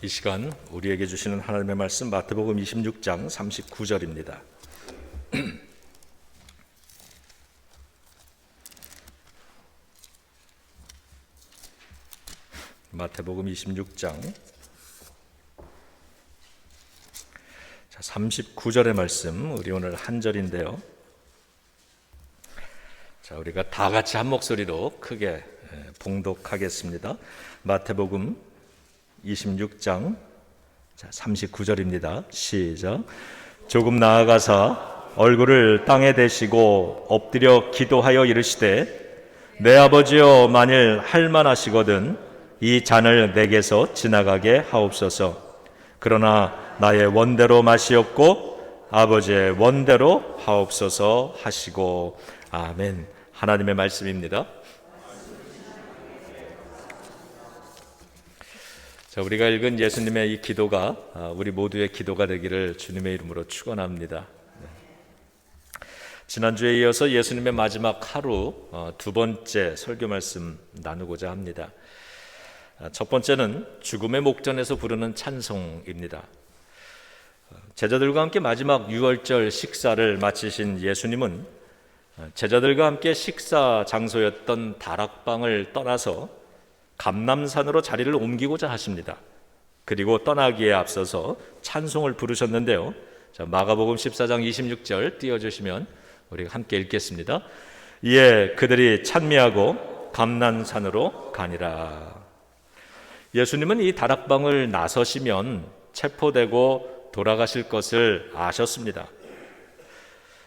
이 시간 우리에게 주시는 하나님의 말씀 마태복음 26장 39절입니다. 마태복음 26장 39절의 말씀, 우리 오늘 한 절인데요. 자, 우리가 다 같이 한 목소리로 크게 봉독하겠습니다. 마태복음 26장 39절입니다. 시작. 조금 나아가사 얼굴을 땅에 대시고 엎드려 기도하여 이르시되 내 아버지여, 만일 할만하시거든 이 잔을 내게서 지나가게 하옵소서. 그러나 나의 원대로 마시옵고 아버지의 원대로 하옵소서 하시고. 아멘. 하나님의 말씀입니다. 자, 우리가 읽은 예수님의 이 기도가 우리 모두의 기도가 되기를 주님의 이름으로 축원합니다. 지난주에 이어서 예수님의 마지막 하루 두 번째 설교 말씀 나누고자 합니다. 첫 번째는 죽음의 목전에서 부르는 찬송입니다. 제자들과 함께 마지막 유월절 식사를 마치신 예수님은 제자들과 함께 식사 장소였던 다락방을 떠나서 감람산으로 자리를 옮기고자 하십니다. 그리고 떠나기에 앞서서 찬송을 부르셨는데요. 자, 마가복음 14장 26절 띄워주시면 우리가 함께 읽겠습니다. 이에 그들이 찬미하고 감람산으로 가니라. 예수님은 이 다락방을 나서시면 체포되고 돌아가실 것을 아셨습니다.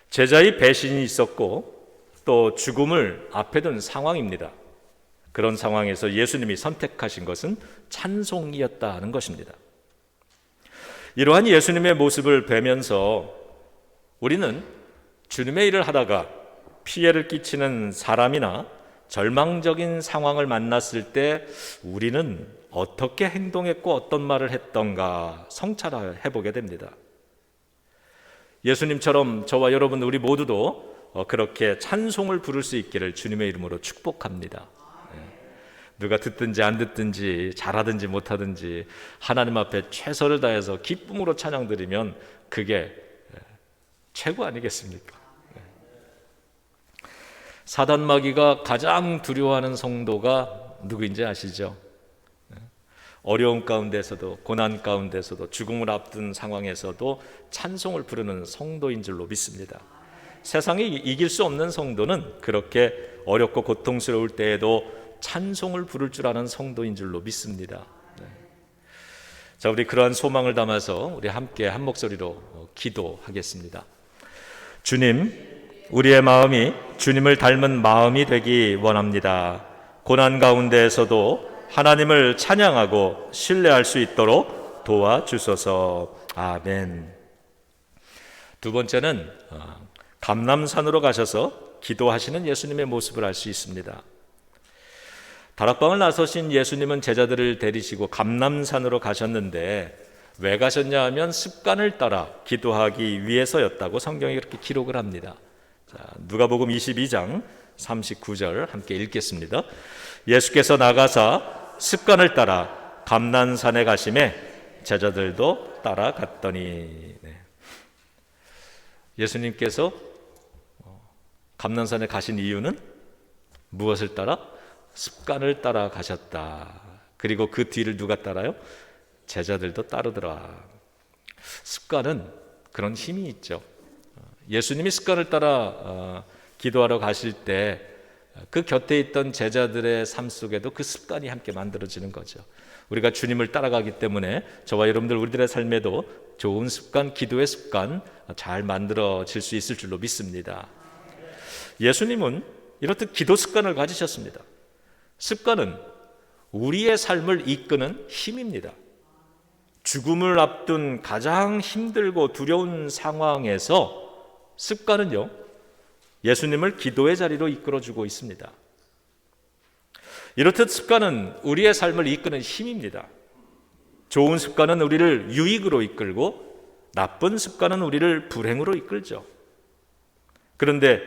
제자의 배신이 있었고 또 죽음을 앞에 둔 상황입니다. 그런 상황에서 예수님이 선택하신 것은 찬송이었다는 것입니다. 이러한 예수님의 모습을 뵈면서 우리는 주님의 일을 하다가 피해를 끼치는 사람이나 절망적인 상황을 만났을 때 우리는 어떻게 행동했고 어떤 말을 했던가 성찰을 해보게 됩니다. 예수님처럼 저와 여러분 우리 모두도 그렇게 찬송을 부를 수 있기를 주님의 이름으로 축복합니다. 누가 듣든지 안 듣든지 잘하든지 못하든지 하나님 앞에 최선을 다해서 기쁨으로 찬양드리면 그게 최고 아니겠습니까? 사단 마귀가 가장 두려워하는 성도가 누구인지 아시죠? 어려움 가운데서도 고난 가운데서도 죽음을 앞둔 상황에서도 찬송을 부르는 성도인 줄로 믿습니다. 세상에 이길 수 없는 성도는 그렇게 어렵고 고통스러울 때에도 찬송을 부를 줄 아는 성도인 줄로 믿습니다. 자, 우리 그러한 소망을 담아서 우리 함께 한 목소리로 기도하겠습니다. 주님, 우리의 마음이 주님을 닮은 마음이 되기 원합니다. 고난 가운데에서도 하나님을 찬양하고 신뢰할 수 있도록 도와주소서. 아멘. 두 번째는 감람산으로 가셔서 기도하시는 예수님의 모습을 알 수 있습니다. 다락방을 나서신 예수님은 제자들을 데리시고 감람산으로 가셨는데 왜 가셨냐 하면 습관을 따라 기도하기 위해서였다고 성경이 그렇게 기록을 합니다. 자, 누가복음 22장 39절 함께 읽겠습니다. 예수께서 나가사 습관을 따라 감람산에 가심에 제자들도 따라갔더니. 예수님께서 감람산에 가신 이유는 무엇을 따라? 습관을 따라 가셨다. 그리고 그 뒤를 누가 따라요? 제자들도 따르더라. 습관은 그런 힘이 있죠. 예수님이 습관을 따라 기도하러 가실 때 그 곁에 있던 제자들의 삶 속에도 그 습관이 함께 만들어지는 거죠. 우리가 주님을 따라가기 때문에 저와 여러분들 우리들의 삶에도 좋은 습관, 기도의 습관 잘 만들어질 수 있을 줄로 믿습니다. 예수님은 이렇듯 기도 습관을 가지셨습니다. 습관은 우리의 삶을 이끄는 힘입니다. 죽음을 앞둔 가장 힘들고 두려운 상황에서 습관은요, 예수님을 기도의 자리로 이끌어주고 있습니다. 이렇듯 습관은 우리의 삶을 이끄는 힘입니다. 좋은 습관은 우리를 유익으로 이끌고 나쁜 습관은 우리를 불행으로 이끌죠. 그런데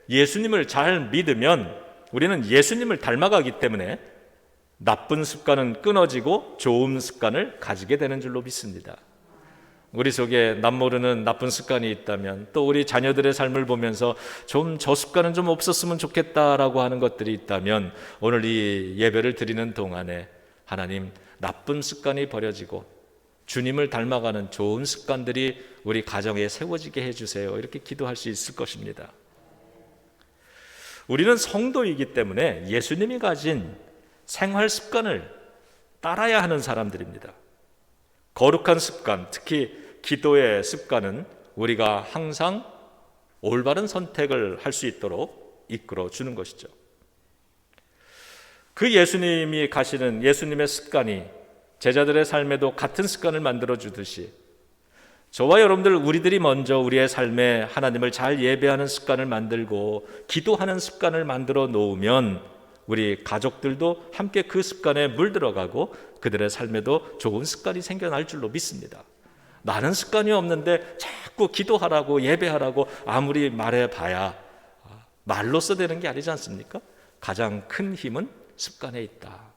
예수님을 잘 믿으면 우리는 예수님을 닮아가기 때문에 나쁜 습관은 끊어지고 좋은 습관을 가지게 되는 줄로 믿습니다. 우리 속에 남모르는 나쁜 습관이 있다면, 또 우리 자녀들의 삶을 보면서 좀 저 습관은 좀 없었으면 좋겠다라고 하는 것들이 있다면, 오늘 이 예배를 드리는 동안에 하나님, 나쁜 습관이 버려지고 주님을 닮아가는 좋은 습관들이 우리 가정에 세워지게 해주세요, 이렇게 기도할 수 있을 것입니다. 우리는 성도이기 때문에 예수님이 가진 생활 습관을 따라야 하는 사람들입니다. 거룩한 습관, 특히 기도의 습관은 우리가 항상 올바른 선택을 할 수 있도록 이끌어 주는 것이죠. 그 예수님이 가시는 예수님의 습관이 제자들의 삶에도 같은 습관을 만들어 주듯이, 저와 여러분들, 우리들이 먼저 우리의 삶에 하나님을 잘 예배하는 습관을 만들고 기도하는 습관을 만들어 놓으면 우리 가족들도 함께 그 습관에 물들어가고 그들의 삶에도 좋은 습관이 생겨날 줄로 믿습니다. 나는 습관이 없는데 자꾸 기도하라고 예배하라고 아무리 말해봐야 말로써 되는 게 아니지 않습니까? 가장 큰 힘은 습관에 있다.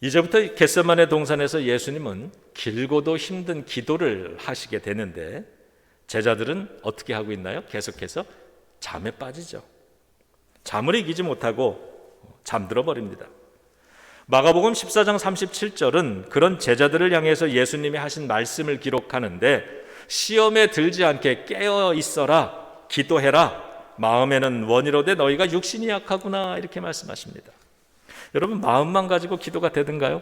이제부터 겟세마네 동산에서 예수님은 길고도 힘든 기도를 하시게 되는데, 제자들은 어떻게 하고 있나요? 계속해서 잠에 빠지죠. 잠을 이기지 못하고 잠들어 버립니다. 마가복음 14장 37절은 그런 제자들을 향해서 예수님이 하신 말씀을 기록하는데, 시험에 들지 않게 깨어 있어라, 기도해라, 마음에는 원이로되 너희가 육신이 약하구나, 이렇게 말씀하십니다. 여러분, 마음만 가지고 기도가 되든가요?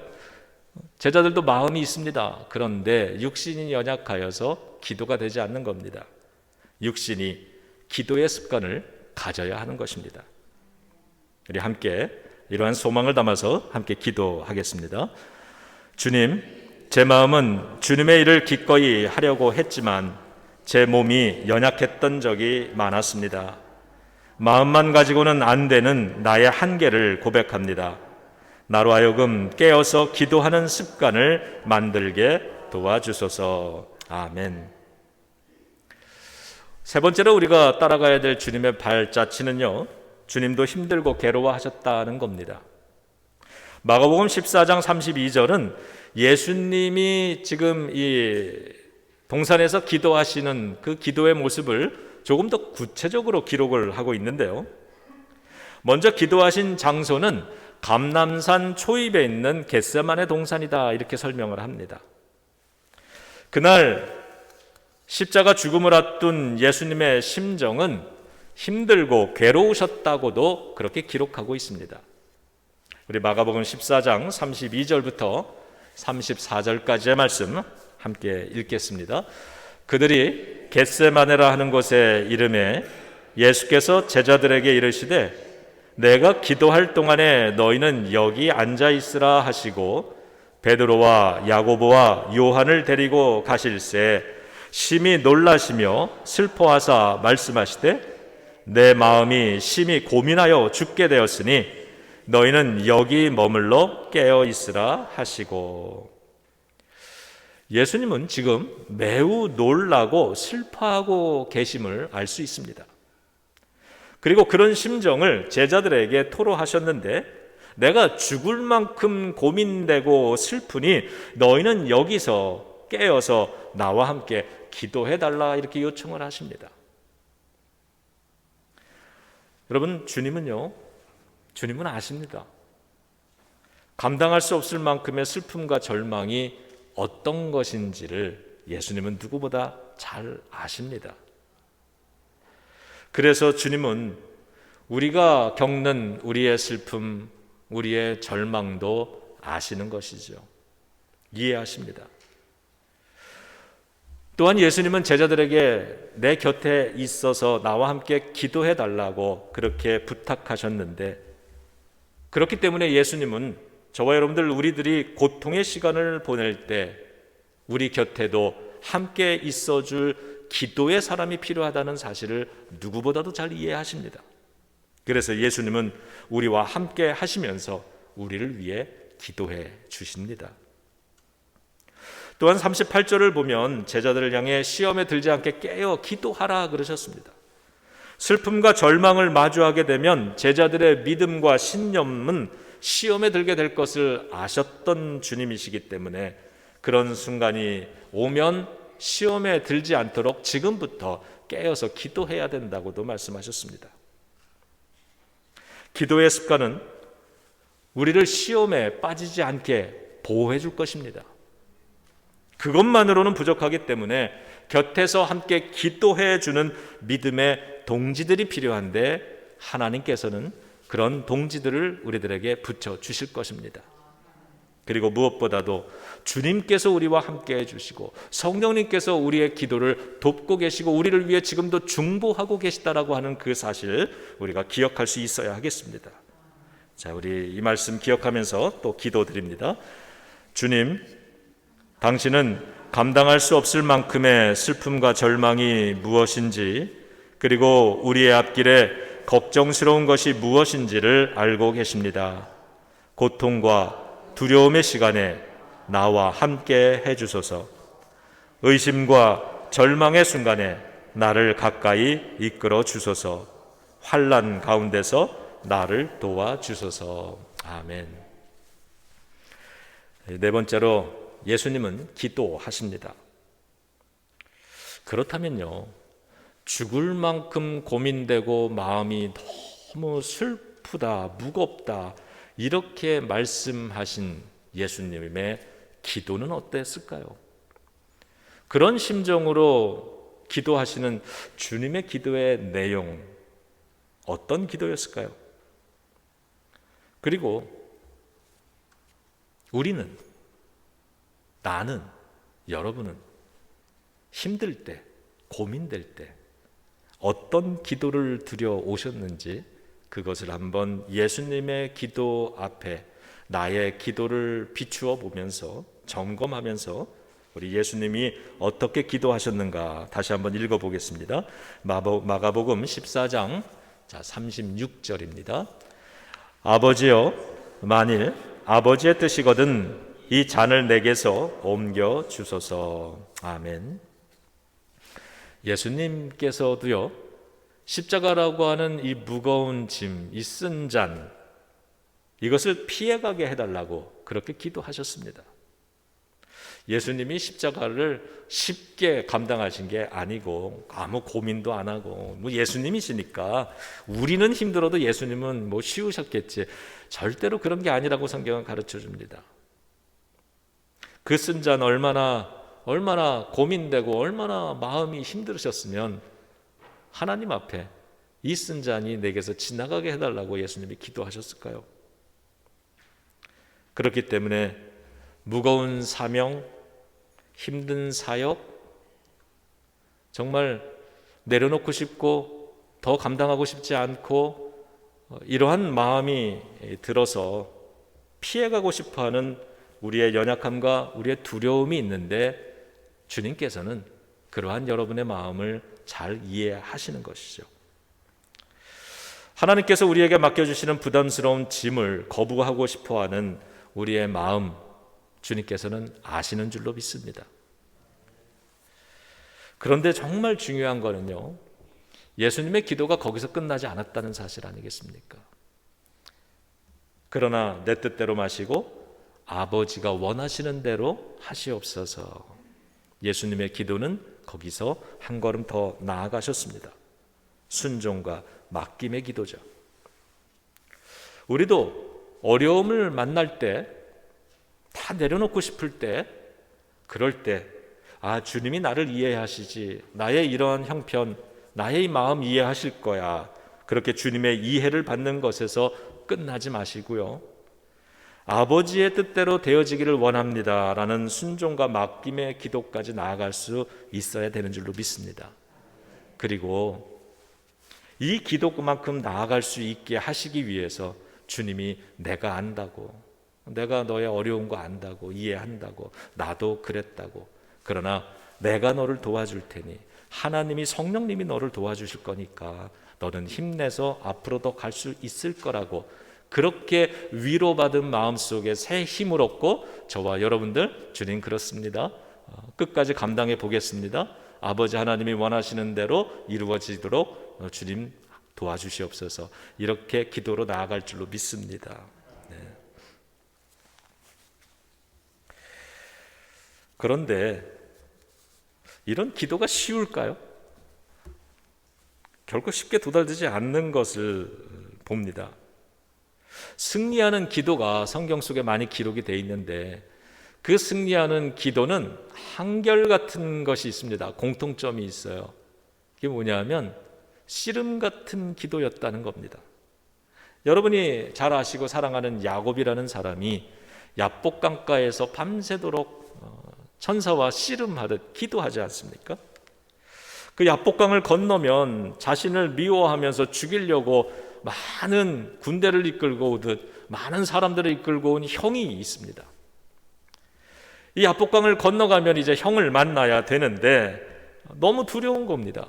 제자들도 마음이 있습니다. 그런데 육신이 연약하여서 기도가 되지 않는 겁니다. 육신이 기도의 습관을 가져야 하는 것입니다. 우리 함께 이러한 소망을 담아서 함께 기도하겠습니다. 주님, 제 마음은 주님의 일을 기꺼이 하려고 했지만 제 몸이 연약했던 적이 많았습니다. 마음만 가지고는 안 되는 나의 한계를 고백합니다. 나로 하여금 깨어서 기도하는 습관을 만들게 도와주소서. 아멘. 세 번째로 우리가 따라가야 될 주님의 발자취는요, 주님도 힘들고 괴로워하셨다는 겁니다. 마가복음 14장 32절은 예수님이 지금 이 동산에서 기도하시는 그 기도의 모습을 조금 더 구체적으로 기록을 하고 있는데요, 먼저 기도하신 장소는 감람산 초입에 있는 겟세마네 동산이다, 이렇게 설명을 합니다. 그날 십자가 죽음을 앞둔 예수님의 심정은 힘들고 괴로우셨다고도 그렇게 기록하고 있습니다. 우리 마가복음 14장 32절부터 34절까지의 말씀 함께 읽겠습니다. 그들이 겟세마네라 하는 곳에 이르매 예수께서 제자들에게 이르시되 내가 기도할 동안에 너희는 여기 앉아 있으라 하시고, 베드로와 야고보와 요한을 데리고 가실새 심히 놀라시며 슬퍼하사 말씀하시되 내 마음이 심히 고민하여 죽게 되었으니 너희는 여기 머물러 깨어 있으라 하시고. 예수님은 지금 매우 놀라고 슬퍼하고 계심을 알 수 있습니다. 그리고 그런 심정을 제자들에게 토로하셨는데, 내가 죽을 만큼 고민되고 슬프니 너희는 여기서 깨어서 나와 함께 기도해달라, 이렇게 요청을 하십니다. 여러분, 주님은 아십니다. 감당할 수 없을 만큼의 슬픔과 절망이 어떤 것인지를 예수님은 누구보다 잘 아십니다. 그래서 주님은 우리가 겪는 우리의 슬픔, 우리의 절망도 아시는 것이죠. 이해하십니다. 또한 예수님은 제자들에게 내 곁에 있어서 나와 함께 기도해 달라고 그렇게 부탁하셨는데, 그렇기 때문에 예수님은 저와 여러분들, 우리들이 고통의 시간을 보낼 때 우리 곁에도 함께 있어줄 기도의 사람이 필요하다는 사실을 누구보다도 잘 이해하십니다. 그래서 예수님은 우리와 함께 하시면서 우리를 위해 기도해 주십니다. 또한 38절을 보면 제자들을 향해 시험에 들지 않게 깨어 기도하라 그러셨습니다. 슬픔과 절망을 마주하게 되면 제자들의 믿음과 신념은 시험에 들게 될 것을 아셨던 주님이시기 때문에 그런 순간이 오면 시험에 들지 않도록 지금부터 깨어서 기도해야 된다고도 말씀하셨습니다. 기도의 습관은 우리를 시험에 빠지지 않게 보호해 줄 것입니다. 그것만으로는 부족하기 때문에 곁에서 함께 기도해 주는 믿음의 동지들이 필요한데 하나님께서는 그런 동지들을 우리들에게 붙여 주실 것입니다. 그리고 무엇보다도 주님께서 우리와 함께 해주시고 성령님께서 우리의 기도를 돕고 계시고 우리를 위해 지금도 중보하고 계시다라고 하는 그 사실 우리가 기억할 수 있어야 하겠습니다. 자, 우리 이 말씀 기억하면서 또 기도드립니다. 주님, 당신은 감당할 수 없을 만큼의 슬픔과 절망이 무엇인지, 그리고 우리의 앞길에 걱정스러운 것이 무엇인지를 알고 계십니다. 고통과 두려움의 시간에 나와 함께 해주소서. 의심과 절망의 순간에 나를 가까이 이끌어 주소서. 환난 가운데서 나를 도와주소서. 아멘. 네 번째로 예수님은 기도하십니다. 그렇다면요, 죽을 만큼 고민되고 마음이 너무 슬프다, 무겁다 이렇게 말씀하신 예수님의 기도는 어땠을까요? 그런 심정으로 기도하시는 주님의 기도의 내용, 어떤 기도였을까요? 그리고 우리는, 나는, 여러분은 힘들 때, 고민될 때 어떤 기도를 드려 오셨는지 그것을 한번 예수님의 기도 앞에 나의 기도를 비추어 보면서 점검하면서 우리 예수님이 어떻게 기도하셨는가 다시 한번 읽어보겠습니다. 마가복음 14장 36절입니다. 아버지여, 만일 아버지의 뜻이거든 이 잔을 내게서 옮겨 주소서. 아멘. 예수님께서도요, 십자가라고 하는 이 무거운 짐, 이 쓴 잔, 이것을 피해가게 해달라고 그렇게 기도하셨습니다. 예수님이 십자가를 쉽게 감당하신 게 아니고 아무 고민도 안 하고 예수님이시니까 우리는 힘들어도 예수님은 쉬우셨겠지, 절대로 그런 게 아니라고 성경은 가르쳐 줍니다. 그 쓴 잔 얼마나 고민되고 얼마나 마음이 힘들으셨으면 하나님 앞에 이 쓴 잔이 내게서 지나가게 해달라고 예수님이 기도하셨을까요? 그렇기 때문에 무거운 사명, 힘든 사역, 정말 내려놓고 싶고 더 감당하고 싶지 않고 이러한 마음이 들어서 피해가고 싶어하는 우리의 연약함과 우리의 두려움이 있는데 주님께서는 그러한 여러분의 마음을 잘 이해하시는 것이죠. 하나님께서 우리에게 맡겨주시는 부담스러운 짐을 거부하고 싶어하는 우리의 마음, 주님께서는 아시는 줄로 믿습니다. 그런데 정말 중요한 거는요, 예수님의 기도가 거기서 끝나지 않았다는 사실 아니겠습니까? 그러나 내 뜻대로 마시고 아버지가 원하시는 대로 하시옵소서. 예수님의 기도는 거기서 한 걸음 더 나아가셨습니다. 순종과 맡김의 기도죠. 우리도 어려움을 만날 때, 다 내려놓고 싶을 때, 그럴 때 주님이 나를 이해하시지, 나의 이러한 형편, 나의 마음 이해하실 거야, 그렇게 주님의 이해를 받는 것에서 끝나지 마시고요, 아버지의 뜻대로 되어지기를 원합니다 라는 순종과 맡김의 기도까지 나아갈 수 있어야 되는 줄로 믿습니다. 그리고 이 기도만큼 나아갈 수 있게 하시기 위해서 주님이 내가 안다고, 내가 너의 어려운 거 안다고, 이해한다고, 나도 그랬다고, 그러나 내가 너를 도와줄 테니, 하나님이 성령님이 너를 도와주실 거니까 너는 힘내서 앞으로 더 갈 수 있을 거라고, 그렇게 위로받은 마음속에 새 힘을 얻고 저와 여러분들, 주님 그렇습니다, 끝까지 감당해 보겠습니다, 아버지 하나님이 원하시는 대로 이루어지도록 주님 도와주시옵소서. 이렇게 기도로 나아갈 줄로 믿습니다. 네. 그런데 이런 기도가 쉬울까요? 결코 쉽게 도달되지 않는 것을 봅니다. 승리하는 기도가 성경 속에 많이 기록이 되어 있는데 그 승리하는 기도는 한결같은 것이 있습니다. 공통점이 있어요. 그게 뭐냐면 씨름 같은 기도였다는 겁니다. 여러분이 잘 아시고 사랑하는 야곱이라는 사람이 야복강가에서 밤새도록 천사와 씨름하듯 기도하지 않습니까? 그 야복강을 건너면 자신을 미워하면서 죽이려고 많은 군대를 이끌고 오듯 많은 사람들을 이끌고 온 형이 있습니다. 이 야복강을 건너가면 이제 형을 만나야 되는데 너무 두려운 겁니다.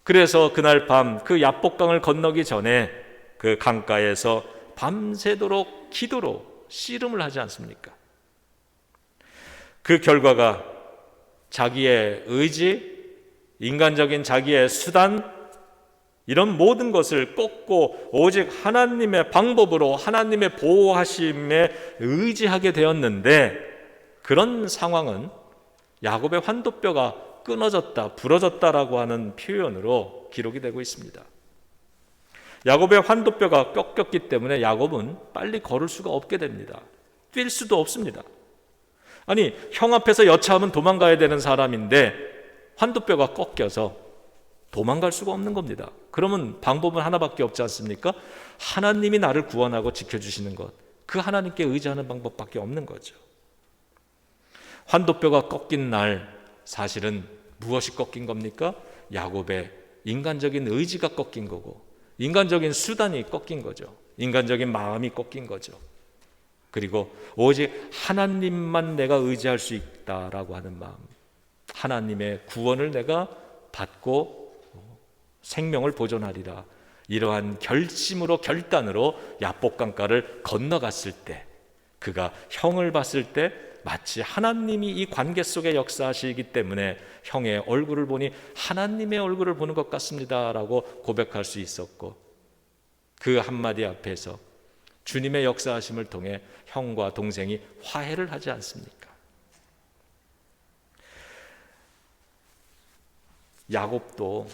그래서 그날 밤 그 야복강을 건너기 전에 그 강가에서 밤새도록 기도로 씨름을 하지 않습니까? 그 결과가 자기의 의지, 인간적인 자기의 수단, 이런 모든 것을 꺾고 오직 하나님의 방법으로 하나님의 보호하심에 의지하게 되었는데, 그런 상황은 야곱의 환도뼈가 끊어졌다, 부러졌다라고 하는 표현으로 기록이 되고 있습니다. 야곱의 환도뼈가 꺾였기 때문에 야곱은 빨리 걸을 수가 없게 됩니다. 뛸 수도 없습니다. 아니, 형 앞에서 여차하면 도망가야 되는 사람인데 환도뼈가 꺾여서 도망갈 수가 없는 겁니다. 그러면 방법은 하나밖에 없지 않습니까? 하나님이 나를 구원하고 지켜주시는 것, 그 하나님께 의지하는 방법밖에 없는 거죠. 환도뼈가 꺾인 날, 사실은 무엇이 꺾인 겁니까? 야곱의 인간적인 의지가 꺾인 거고, 인간적인 수단이 꺾인 거죠. 인간적인 마음이 꺾인 거죠. 그리고 오직 하나님만 내가 의지할 수 있다라고 하는 마음, 하나님의 구원을 내가 받고 생명을 보존하리라, 이러한 결심으로, 결단으로 야복강가를 건너갔을 때, 그가 형을 봤을 때 마치 하나님이 이 관계 속에 역사하시기 때문에 형의 얼굴을 보니 하나님의 얼굴을 보는 것 같습니다 라고 고백할 수 있었고, 그 한마디 앞에서 주님의 역사하심을 통해 형과 동생이 화해를 하지 않습니까? 야곱도,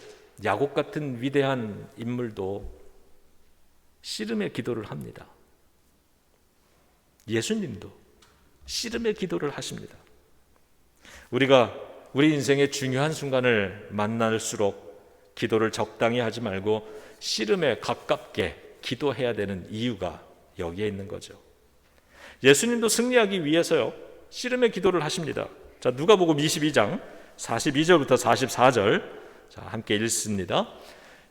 야곱 같은 위대한 인물도 씨름의 기도를 합니다. 예수님도 씨름의 기도를 하십니다. 우리가 우리 인생의 중요한 순간을 만날수록 기도를 적당히 하지 말고 씨름에 가깝게 기도해야 되는 이유가 여기에 있는 거죠. 예수님도 승리하기 위해서요, 씨름의 기도를 하십니다. 자, 누가복음 22장 42절부터 44절, 자, 함께 읽습니다.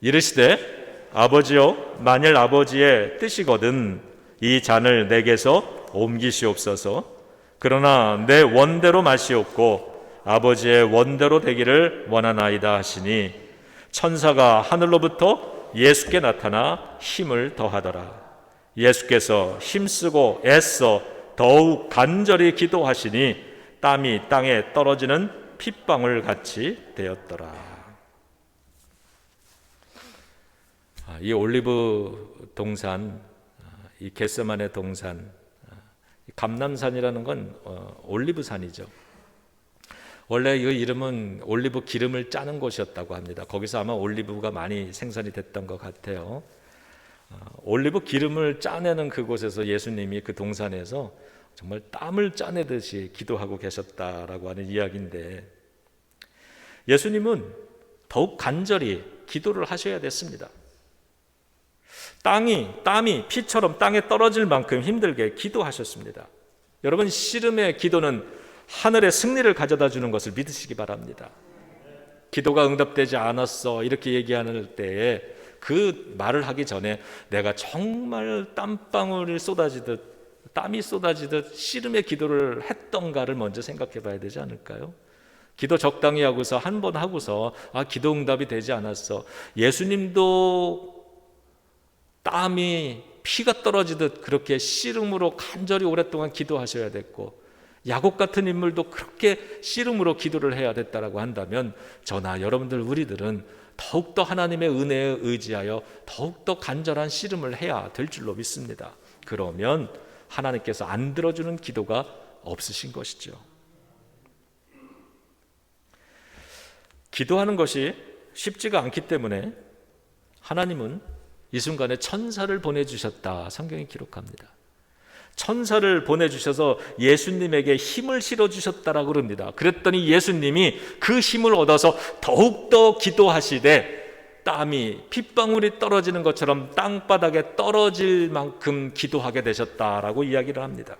이르시되 아버지여, 만일 아버지의 뜻이거든 이 잔을 내게서 옮기시옵소서. 그러나 내 원대로 마시옵고 아버지의 원대로 되기를 원하나이다 하시니, 천사가 하늘로부터 예수께 나타나 힘을 더하더라. 예수께서 힘쓰고 애써 더욱 간절히 기도하시니 땀이 땅에 떨어지는 핏방울 같이 되었더라. 이 올리브 동산, 이 겟세마네 동산, 감람산이라는 건 올리브산이죠. 원래 이 이름은 올리브 기름을 짜는 곳이었다고 합니다. 거기서 아마 올리브가 많이 생산이 됐던 것 같아요. 올리브 기름을 짜내는 그곳에서 예수님이 그 동산에서 정말 땀을 짜내듯이 기도하고 계셨다라고 하는 이야기인데, 예수님은 더욱 간절히 기도를 하셔야 됐습니다. 땀이 피처럼 땅에 떨어질 만큼 힘들게 기도하셨습니다. 여러분, 씨름의 기도는 하늘의 승리를 가져다 주는 것을 믿으시기 바랍니다. 기도가 응답되지 않았어 이렇게 얘기하는 때에 그 말을 하기 전에 내가 정말 땀방울이 쏟아지듯, 땀이 쏟아지듯 씨름의 기도를 했던가를 먼저 생각해 봐야 되지 않을까요? 기도 적당히 하고서 한 번 하고서 기도 응답이 되지 않았어. 예수님도 땀이 피가 떨어지듯 그렇게 씨름으로 간절히 오랫동안 기도하셔야 됐고, 야곱 같은 인물도 그렇게 씨름으로 기도를 해야 됐다라고 한다면 저나 여러분들 우리들은 더욱더 하나님의 은혜에 의지하여 더욱더 간절한 씨름을 해야 될 줄로 믿습니다. 그러면 하나님께서 안 들어주는 기도가 없으신 것이죠. 기도하는 것이 쉽지가 않기 때문에 하나님은 이 순간에 천사를 보내주셨다, 성경이 기록합니다. 천사를 보내주셔서 예수님에게 힘을 실어주셨다라고 그럽니다. 그랬더니 예수님이 그 힘을 얻어서 더욱더 기도하시되 땀이 핏방울이 떨어지는 것처럼 땅바닥에 떨어질 만큼 기도하게 되셨다라고 이야기를 합니다.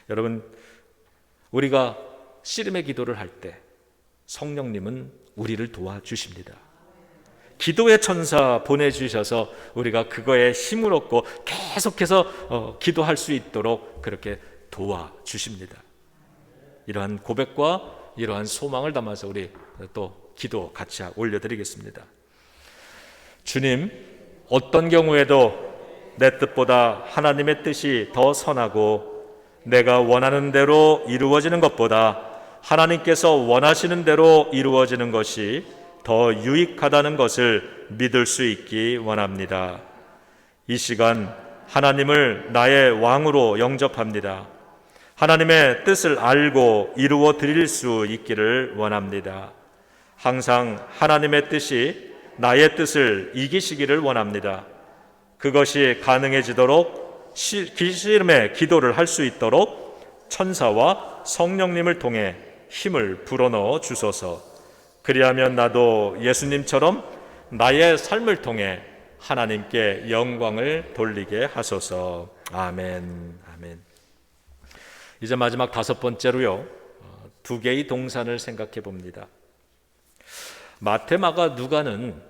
여러분, 우리가 씨름의 기도를 할 때 성령님은 우리를 도와주십니다. 기도의 천사 보내주셔서 우리가 그거에 힘을 얻고 계속해서 기도할 수 있도록 그렇게 도와주십니다. 이러한 고백과 이러한 소망을 담아서 우리 또 기도 같이 올려드리겠습니다. 주님, 어떤 경우에도 내 뜻보다 하나님의 뜻이 더 선하고 내가 원하는 대로 이루어지는 것보다 하나님께서 원하시는 대로 이루어지는 것이 더 유익하다는 것을 믿을 수 있기 원합니다. 이 시간 하나님을 나의 왕으로 영접합니다. 하나님의 뜻을 알고 이루어 드릴 수 있기를 원합니다. 항상 하나님의 뜻이 나의 뜻을 이기시기를 원합니다. 그것이 가능해지도록 씨름의 기도를 할 수 있도록 천사와 성령님을 통해 힘을 불어넣어 주소서. 그리하면 나도 예수님처럼 나의 삶을 통해 하나님께 영광을 돌리게 하소서. 아멘. 아멘. 이제 마지막 5번째로요, 2개의 동산을 생각해 봅니다. 마태, 마가, 누가는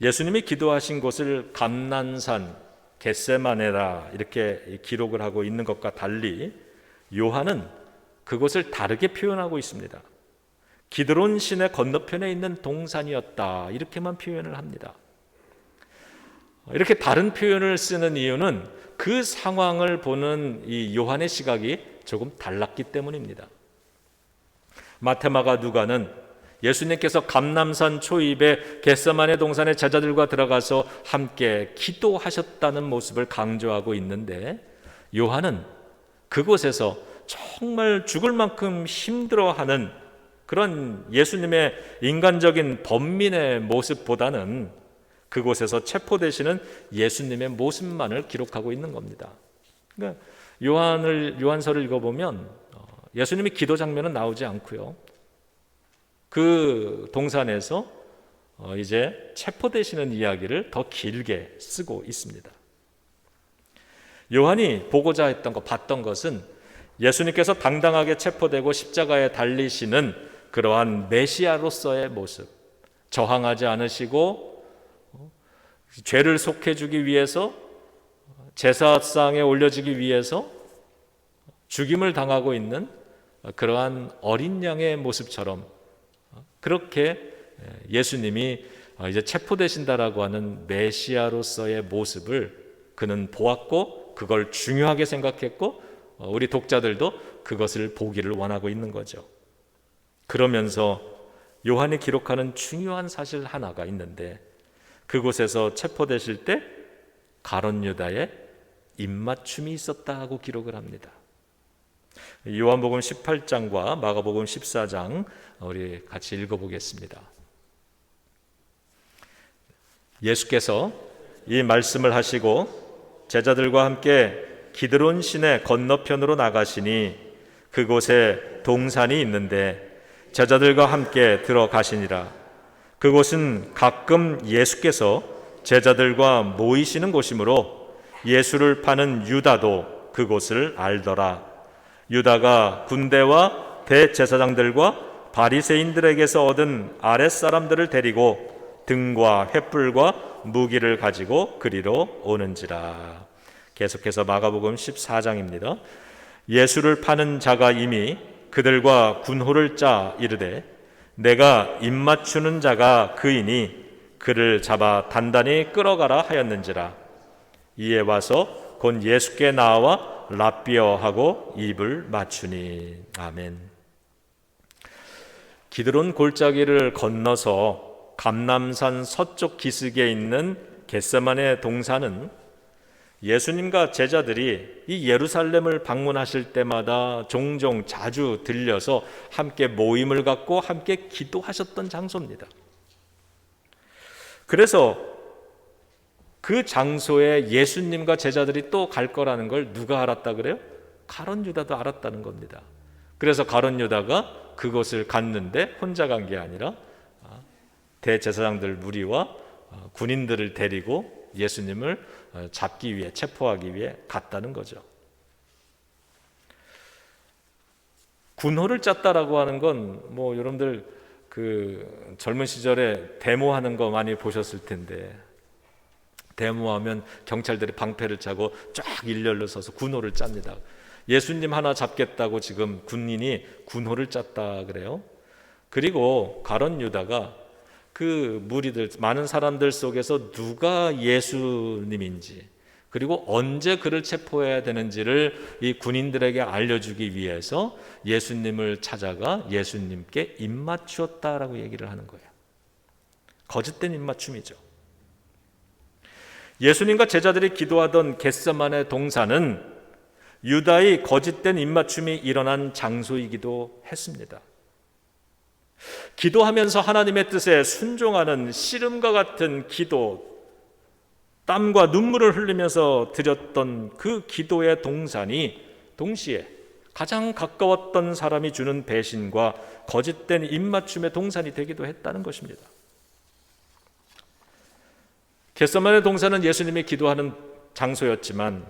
예수님이 기도하신 곳을 감난산 겟세마네라 이렇게 기록을 하고 있는 것과 달리 요한은 그곳을 다르게 표현하고 있습니다. 기드론 시내 건너편에 있는 동산이었다, 이렇게만 표현을 합니다. 이렇게 다른 표현을 쓰는 이유는 그 상황을 보는 이 요한의 시각이 조금 달랐기 때문입니다. 마태, 마가, 누가는 예수님께서 감람산 초입에 겟세마네 동산의 제자들과 들어가서 함께 기도하셨다는 모습을 강조하고 있는데, 요한은 그곳에서 정말 죽을 만큼 힘들어하는 그런 예수님의 인간적인 번민의 모습보다는 그곳에서 체포되시는 예수님의 모습만을 기록하고 있는 겁니다. 그러니까 요한서를 읽어보면 예수님이 기도 장면은 나오지 않고요, 그 동산에서 이제 체포되시는 이야기를 더 길게 쓰고 있습니다. 요한이 보고자 했던 것, 봤던 것은 예수님께서 당당하게 체포되고 십자가에 달리시는 그러한 메시아로서의 모습, 저항하지 않으시고 죄를 속해주기 위해서, 제사상에 올려지기 위해서 죽임을 당하고 있는 그러한 어린 양의 모습처럼 그렇게 예수님이 이제 체포되신다라고 하는 메시아로서의 모습을 그는 보았고 그걸 중요하게 생각했고 우리 독자들도 그것을 보기를 원하고 있는 거죠. 그러면서 요한이 기록하는 중요한 사실 하나가 있는데, 그곳에서 체포되실 때 가룟 유다의 입맞춤이 있었다고 기록을 합니다. 요한복음 18장과 마가복음 14장 우리 같이 읽어보겠습니다. 예수께서 이 말씀을 하시고 제자들과 함께 기드론 시내 건너편으로 나가시니 그곳에 동산이 있는데 제자들과 함께 들어가시니라. 그곳은 가끔 예수께서 제자들과 모이시는 곳이므로 예수를 파는 유다도 그곳을 알더라. 유다가 군대와 대제사장들과 바리새인들에게서 얻은 아랫사람들을 데리고 등과 횃불과 무기를 가지고 그리로 오는지라. 계속해서 마가복음 14장입니다. 예수를 파는 자가 이미 그들과 군호를 짜 이르되 내가 입맞추는 자가 그이니 그를 잡아 단단히 끌어가라 하였는지라. 이에 와서 곧 예수께 나와 랍비어하고 입을 맞추니. 아멘. 기드론 골짜기를 건너서 감람산 서쪽 기슭에 있는 겟세마네 동산은 예수님과 제자들이 이 예루살렘을 방문하실 때마다 종종 자주 들려서 함께 모임을 갖고 함께 기도하셨던 장소입니다. 그래서 그 장소에 예수님과 제자들이 또 갈 거라는 걸 누가 알았다 그래요? 가룟 유다도 알았다는 겁니다. 그래서 가룟 유다가 그곳을 갔는데 혼자 간 게 아니라 대제사장들 무리와 군인들을 데리고 예수님을 잡기 위해, 체포하기 위해 갔다는 거죠. 군호를 짰다라고 하는 건 뭐 여러분들 그 젊은 시절에 데모하는 거 많이 보셨을 텐데, 데모하면 경찰들이 방패를 차고 쫙 일렬로 서서 군호를 짭니다. 예수님 하나 잡겠다고 지금 군인이 군호를 짰다 그래요. 그리고 가룟 유다가 그 무리들, 많은 사람들 속에서 누가 예수님인지, 그리고 언제 그를 체포해야 되는지를 이 군인들에게 알려주기 위해서 예수님을 찾아가 예수님께 입맞추었다라고 얘기를 하는 거예요. 거짓된 입맞춤이죠. 예수님과 제자들이 기도하던 겟세마네 동산은 유다의 거짓된 입맞춤이 일어난 장소이기도 했습니다. 기도하면서 하나님의 뜻에 순종하는 씨름과 같은 기도, 땀과 눈물을 흘리면서 드렸던 그 기도의 동산이 동시에 가장 가까웠던 사람이 주는 배신과 거짓된 입맞춤의 동산이 되기도 했다는 것입니다. 겟세마네 동산은 예수님이 기도하는 장소였지만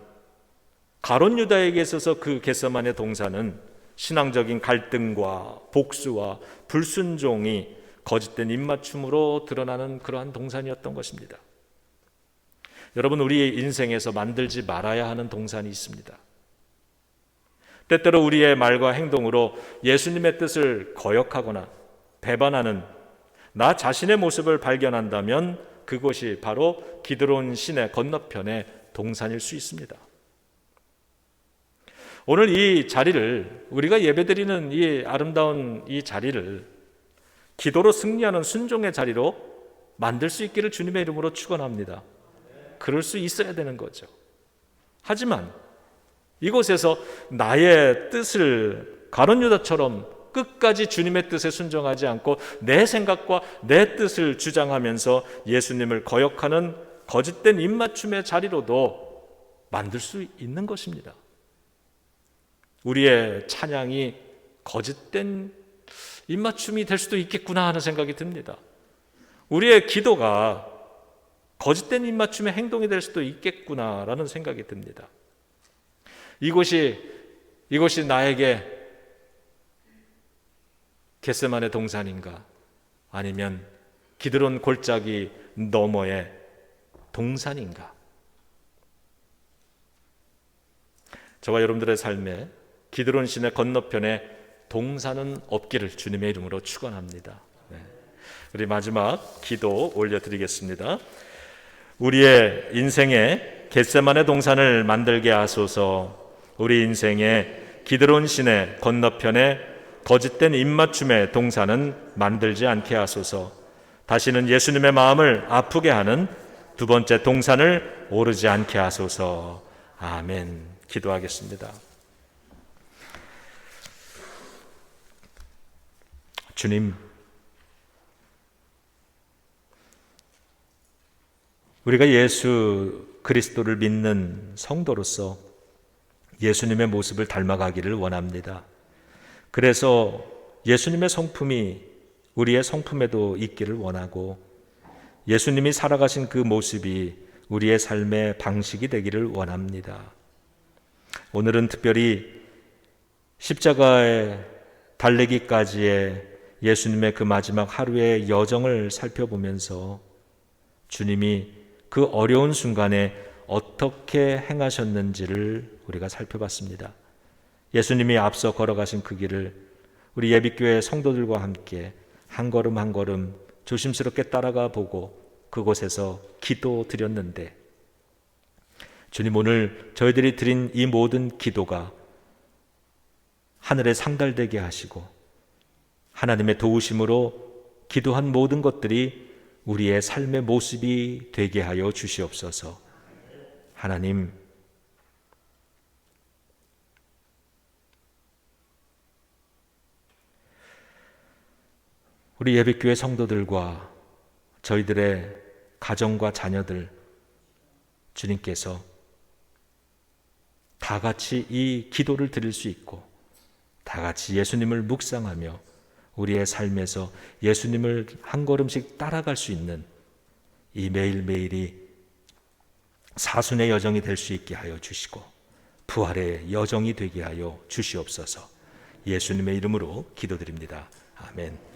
가룟 유다에게 있어서 그 겟세마네 동산은 신앙적인 갈등과 복수와 불순종이 거짓된 입맞춤으로 드러나는 그러한 동산이었던 것입니다. 여러분, 우리의 인생에서 만들지 말아야 하는 동산이 있습니다. 때때로 우리의 말과 행동으로 예수님의 뜻을 거역하거나 배반하는 나 자신의 모습을 발견한다면 그곳이 바로 기드론 시내 건너편의 동산일 수 있습니다. 오늘 이 자리를, 우리가 예배드리는 이 아름다운 이 자리를 기도로 승리하는 순종의 자리로 만들 수 있기를 주님의 이름으로 축원합니다. 그럴 수 있어야 되는 거죠. 하지만 이곳에서 나의 뜻을 가룟 유다처럼 끝까지 주님의 뜻에 순종하지 않고 내 생각과 내 뜻을 주장하면서 예수님을 거역하는 거짓된 입맞춤의 자리로도 만들 수 있는 것입니다. 우리의 찬양이 거짓된 입맞춤이 될 수도 있겠구나 하는 생각이 듭니다. 우리의 기도가 거짓된 입맞춤의 행동이 될 수도 있겠구나라는 생각이 듭니다. 이곳이 나에게 겟세마네 동산인가, 아니면 기드론 골짜기 너머의 동산인가? 저와 여러분들의 삶에 기드론 시내 건너편에 동산은 없기를 주님의 이름으로 축원합니다. 네. 우리 마지막 기도 올려드리겠습니다. 우리의 인생에 겟세마네 동산을 만들게 하소서. 우리 인생에 기드론 시내 건너편에 거짓된 입맞춤의 동산은 만들지 않게 하소서. 다시는 예수님의 마음을 아프게 하는 두 번째 동산을 오르지 않게 하소서. 아멘. 기도하겠습니다. 주님, 우리가 예수 그리스도를 믿는 성도로서 예수님의 모습을 닮아가기를 원합니다. 그래서 예수님의 성품이 우리의 성품에도 있기를 원하고, 예수님이 살아가신 그 모습이 우리의 삶의 방식이 되기를 원합니다. 오늘은 특별히 십자가에 달리기까지의 예수님의 그 마지막 하루의 여정을 살펴보면서 주님이 그 어려운 순간에 어떻게 행하셨는지를 우리가 살펴봤습니다. 예수님이 앞서 걸어가신 그 길을 우리 예비교회 성도들과 함께 한 걸음 한 걸음 조심스럽게 따라가 보고 그곳에서 기도드렸는데, 주님, 오늘 저희들이 드린 이 모든 기도가 하늘에 상달되게 하시고 하나님의 도우심으로 기도한 모든 것들이 우리의 삶의 모습이 되게 하여 주시옵소서. 하나님, 우리 예배교회 성도들과 저희들의 가정과 자녀들, 주님께서 다 같이 이 기도를 드릴 수 있고 다 같이 예수님을 묵상하며 우리의 삶에서 예수님을 한 걸음씩 따라갈 수 있는 이 매일매일이 사순의 여정이 될 수 있게 하여 주시고 부활의 여정이 되게 하여 주시옵소서. 예수님의 이름으로 기도드립니다. 아멘.